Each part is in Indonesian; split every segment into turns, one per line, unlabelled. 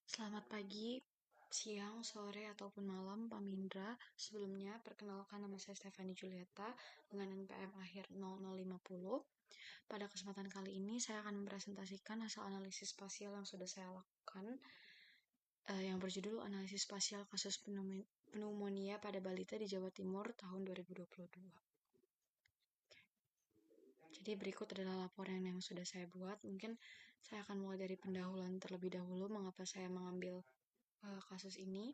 Selamat pagi, siang, sore, ataupun malam, Pak Mindra. Sebelumnya, perkenalkan nama saya Stefani Julieta dengan NPM akhir 0050. Pada kesempatan kali ini, saya akan mempresentasikan hasil analisis spasial yang sudah saya lakukan, yang berjudul Analisis Spasial Kasus Pneumonia pada Balita di Jawa Timur tahun 2022. Jadi berikut adalah laporan yang sudah saya buat. Mungkin saya akan mulai dari pendahuluan terlebih dahulu, mengapa saya mengambil kasus ini.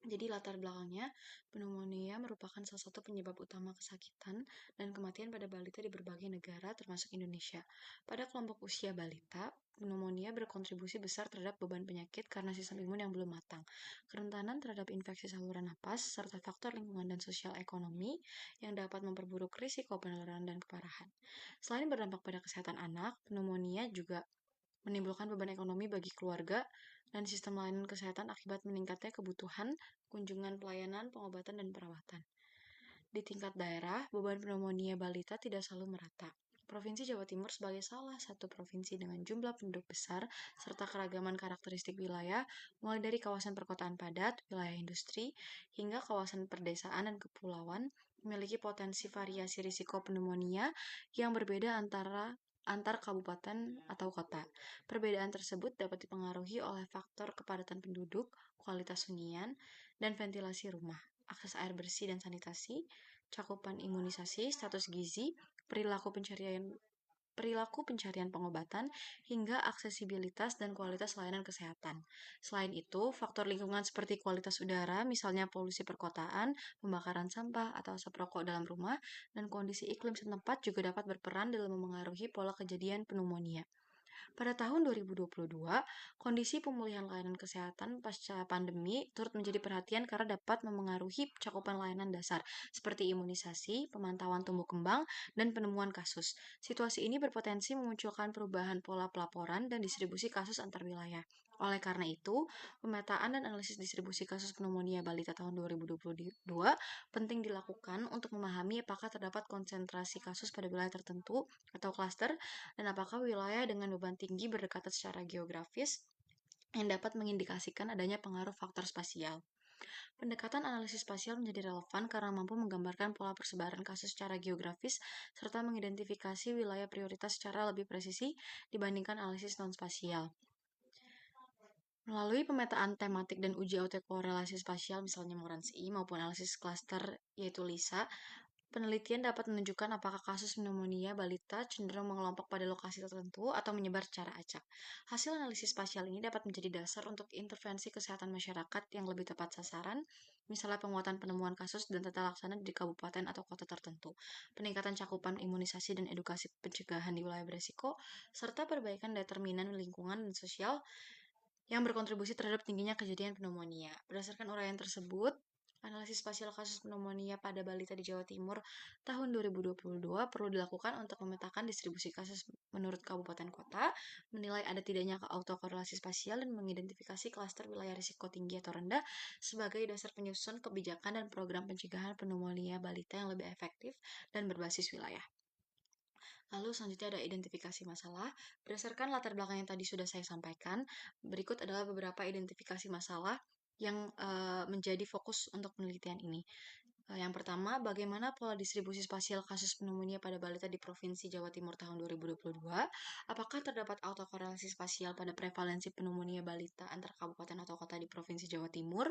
Jadi latar belakangnya, pneumonia merupakan salah satu penyebab utama kesakitan dan kematian pada balita di berbagai negara termasuk Indonesia. Pada kelompok usia balita, pneumonia berkontribusi besar terhadap beban penyakit karena sistem imun yang belum matang, kerentanan terhadap infeksi saluran napas, serta faktor lingkungan dan sosial ekonomi yang dapat memperburuk risiko penularan dan keparahan. Selain berdampak pada kesehatan anak, pneumonia juga menimbulkan beban ekonomi bagi keluarga dan sistem layanan kesehatan akibat meningkatnya kebutuhan kunjungan pelayanan, pengobatan, dan perawatan. Di tingkat daerah, beban pneumonia balita tidak selalu merata. Provinsi Jawa Timur sebagai salah satu provinsi dengan jumlah penduduk besar serta keragaman karakteristik wilayah, mulai dari kawasan perkotaan padat, wilayah industri, hingga kawasan perdesaan dan kepulauan, memiliki potensi variasi risiko pneumonia yang berbeda antar kabupaten atau kota. Perbedaan tersebut dapat dipengaruhi oleh faktor kepadatan penduduk, kualitas hunian, dan ventilasi rumah, akses air bersih dan sanitasi, cakupan imunisasi, status gizi, perilaku pencarian pengobatan, hingga aksesibilitas dan kualitas layanan kesehatan. Selain itu, faktor lingkungan seperti kualitas udara, misalnya polusi perkotaan, pembakaran sampah, atau asap rokok dalam rumah, dan kondisi iklim setempat juga dapat berperan dalam memengaruhi pola kejadian pneumonia. Pada tahun 2022, kondisi pemulihan layanan kesehatan pasca pandemi turut menjadi perhatian karena dapat memengaruhi cakupan layanan dasar seperti imunisasi, pemantauan tumbuh kembang, dan penemuan kasus. Situasi ini berpotensi memunculkan perubahan pola pelaporan dan distribusi kasus antar wilayah. Oleh karena itu, pemetaan dan analisis distribusi kasus pneumonia balita tahun 2022 penting dilakukan untuk memahami apakah terdapat konsentrasi kasus pada wilayah tertentu atau klaster dan apakah wilayah dengan beban tinggi berdekatan secara geografis yang dapat mengindikasikan adanya pengaruh faktor spasial. Pendekatan analisis spasial menjadi relevan karena mampu menggambarkan pola persebaran kasus secara geografis serta mengidentifikasi wilayah prioritas secara lebih presisi dibandingkan analisis non-spasial. Melalui pemetaan tematik dan uji autokorelasi spasial, misalnya Moransi, maupun analisis klaster yaitu LISA, penelitian dapat menunjukkan apakah kasus pneumonia balita cenderung mengelompok pada lokasi tertentu atau menyebar secara acak. Hasil analisis spasial ini dapat menjadi dasar untuk intervensi kesehatan masyarakat yang lebih tepat sasaran, misalnya penguatan penemuan kasus dan tata laksana di kabupaten atau kota tertentu, peningkatan cakupan imunisasi dan edukasi pencegahan di wilayah beresiko, serta perbaikan determinan lingkungan dan sosial yang berkontribusi terhadap tingginya kejadian pneumonia. Berdasarkan uraian tersebut, analisis spasial kasus pneumonia pada balita di Jawa Timur tahun 2022 perlu dilakukan untuk memetakan distribusi kasus menurut kabupaten kota, menilai ada tidaknya autokorelasi spasial, dan mengidentifikasi klaster wilayah risiko tinggi atau rendah sebagai dasar penyusun kebijakan dan program pencegahan pneumonia balita yang lebih efektif dan berbasis wilayah. Lalu selanjutnya ada identifikasi masalah. Berdasarkan latar belakang yang tadi sudah saya sampaikan, berikut adalah beberapa identifikasi masalah yang menjadi fokus untuk penelitian ini. Yang pertama, bagaimana pola distribusi spasial kasus pneumonia pada balita di Provinsi Jawa Timur tahun 2022? Apakah terdapat autokorelasi spasial pada prevalensi pneumonia balita antar kabupaten atau kota di Provinsi Jawa Timur?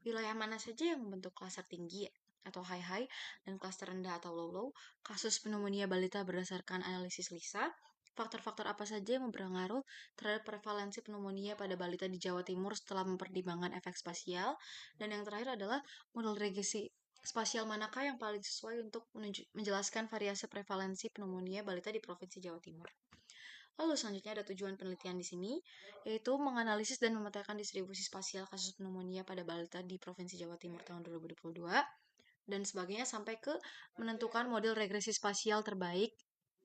Wilayah mana saja yang membentuk klaster tinggi atau high-high dan klaster rendah atau low-low? Kasus pneumonia balita berdasarkan analisis LISA? Faktor-faktor apa saja yang berpengaruh terhadap prevalensi pneumonia pada balita di Jawa Timur setelah mempertimbangkan efek spasial? Dan yang terakhir adalah model regresi spasial manakah yang paling sesuai untuk menjelaskan variasi prevalensi pneumonia balita di Provinsi Jawa Timur? Lalu selanjutnya ada tujuan penelitian di sini, yaitu menganalisis dan memetakan distribusi spasial kasus pneumonia pada balita di Provinsi Jawa Timur tahun 2022 dan sebagainya sampai ke menentukan model regresi spasial terbaik,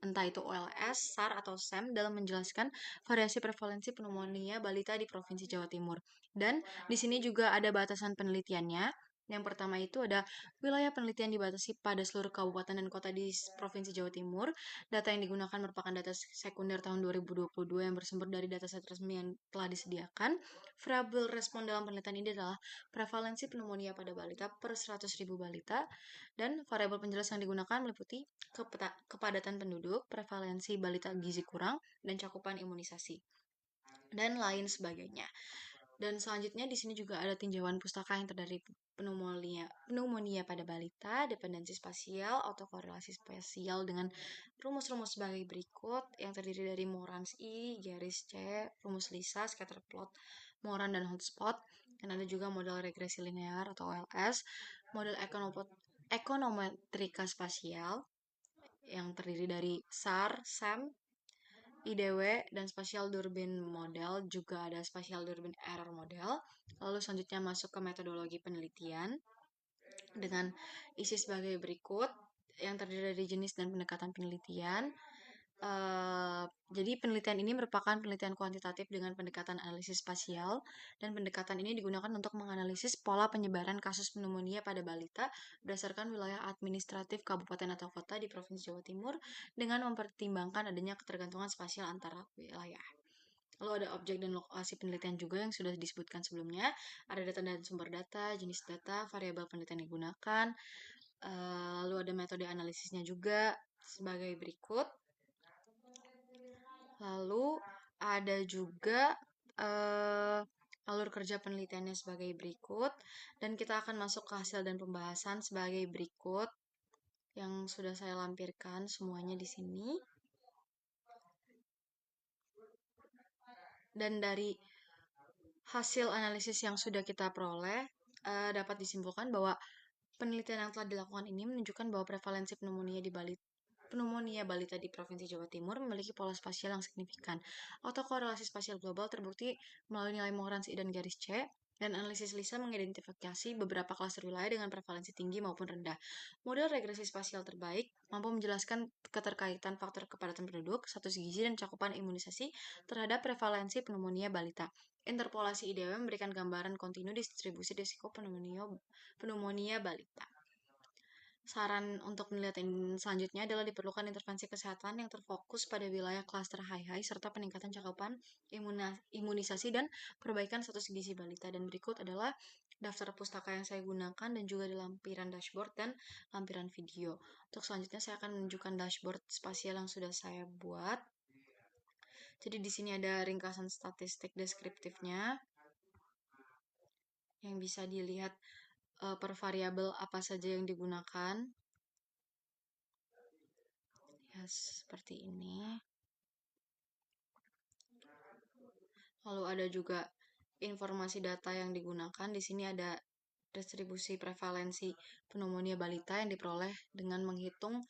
entah itu OLS, SAR, atau SEM, dalam menjelaskan variasi prevalensi pneumonia balita di Provinsi Jawa Timur. Dan di sini juga ada batasan penelitiannya, Yang pertama itu ada wilayah penelitian dibatasi pada seluruh kabupaten dan kota di Provinsi Jawa Timur. Data yang digunakan merupakan data sekunder tahun 2022 yang bersumber dari dataset resmi yang telah disediakan. Variabel respon dalam penelitian ini adalah prevalensi pneumonia pada balita per 100.000 balita, dan variabel penjelas yang digunakan meliputi kepadatan penduduk, prevalensi balita gizi kurang, dan cakupan imunisasi, dan lain sebagainya. Dan selanjutnya di sini juga ada tinjauan pustaka yang terdiri pneumonia pada balita, dependensi spasial, autokorelasi spasial dengan rumus-rumus sebagai berikut yang terdiri dari Morans I, garis C, rumus Lisa, scatter plot, Moran dan hotspot, dan ada juga model regresi linear atau OLS, model ekonometrika spasial yang terdiri dari SAR, SAM, IDW, dan Spatial Durbin Model, juga ada Spatial Durbin Error Model. Lalu selanjutnya masuk ke metodologi penelitian dengan isi sebagai berikut yang terdiri dari jenis dan pendekatan penelitian. Jadi penelitian ini merupakan penelitian kuantitatif dengan pendekatan analisis spasial, dan pendekatan ini digunakan untuk menganalisis pola penyebaran kasus pneumonia pada balita berdasarkan wilayah administratif kabupaten atau kota di Provinsi Jawa Timur dengan mempertimbangkan adanya ketergantungan spasial antara wilayah. Lalu ada objek dan lokasi penelitian juga yang sudah disebutkan sebelumnya. Ada data dan sumber data, jenis data, variabel penelitian yang digunakan. Lalu ada metode analisisnya juga sebagai berikut. Lalu ada juga alur kerja penelitiannya sebagai berikut. Dan kita akan masuk ke hasil dan pembahasan sebagai berikut yang sudah saya lampirkan semuanya di sini. Dan dari hasil analisis yang sudah kita peroleh, dapat disimpulkan bahwa penelitian yang telah dilakukan ini menunjukkan bahwa prevalensi pneumonia balita di Provinsi Jawa Timur memiliki pola spasial yang signifikan. Autokorelasi spasial global terbukti melalui nilai Morans I dan garis C, dan analisis Lisa mengidentifikasi beberapa klaster wilayah dengan prevalensi tinggi maupun rendah. Model regresi spasial terbaik mampu menjelaskan keterkaitan faktor kepadatan penduduk, status gizi, dan cakupan imunisasi terhadap prevalensi pneumonia balita. Interpolasi IDW memberikan gambaran kontinu distribusi risiko pneumonia balita. Saran untuk penelitian selanjutnya adalah diperlukan intervensi kesehatan yang terfokus pada wilayah klaster high-high serta peningkatan cakupan imunisasi dan perbaikan status gizi balita. Dan berikut adalah daftar pustaka yang saya gunakan dan juga di lampiran dashboard dan lampiran video. Untuk selanjutnya saya akan menunjukkan dashboard spasial yang sudah saya buat. Jadi di sini ada ringkasan statistik deskriptifnya yang bisa dilihat per variabel apa saja yang digunakan. Ya, seperti ini. Lalu ada juga informasi data yang digunakan. Di sini ada distribusi prevalensi pneumonia balita yang diperoleh dengan menghitung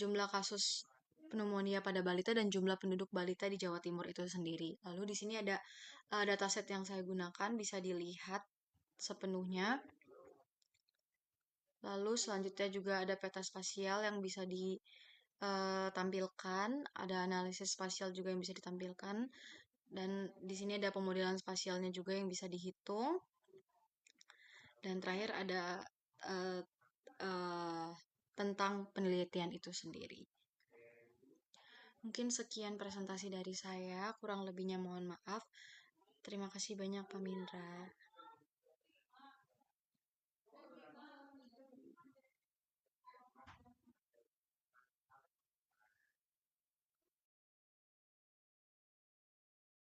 jumlah kasus pneumonia pada balita dan jumlah penduduk balita di Jawa Timur itu sendiri. Lalu di sini ada dataset yang saya gunakan, bisa dilihat sepenuhnya. Lalu selanjutnya juga ada peta spasial yang bisa ditampilkan, ada analisis spasial juga yang bisa ditampilkan, dan di sini ada pemodelan spasialnya juga yang bisa dihitung. Dan terakhir ada uh, uh, tentang penelitian itu sendiri. Mungkin sekian presentasi dari saya, kurang lebihnya mohon maaf. Terima kasih banyak Pak Mindra.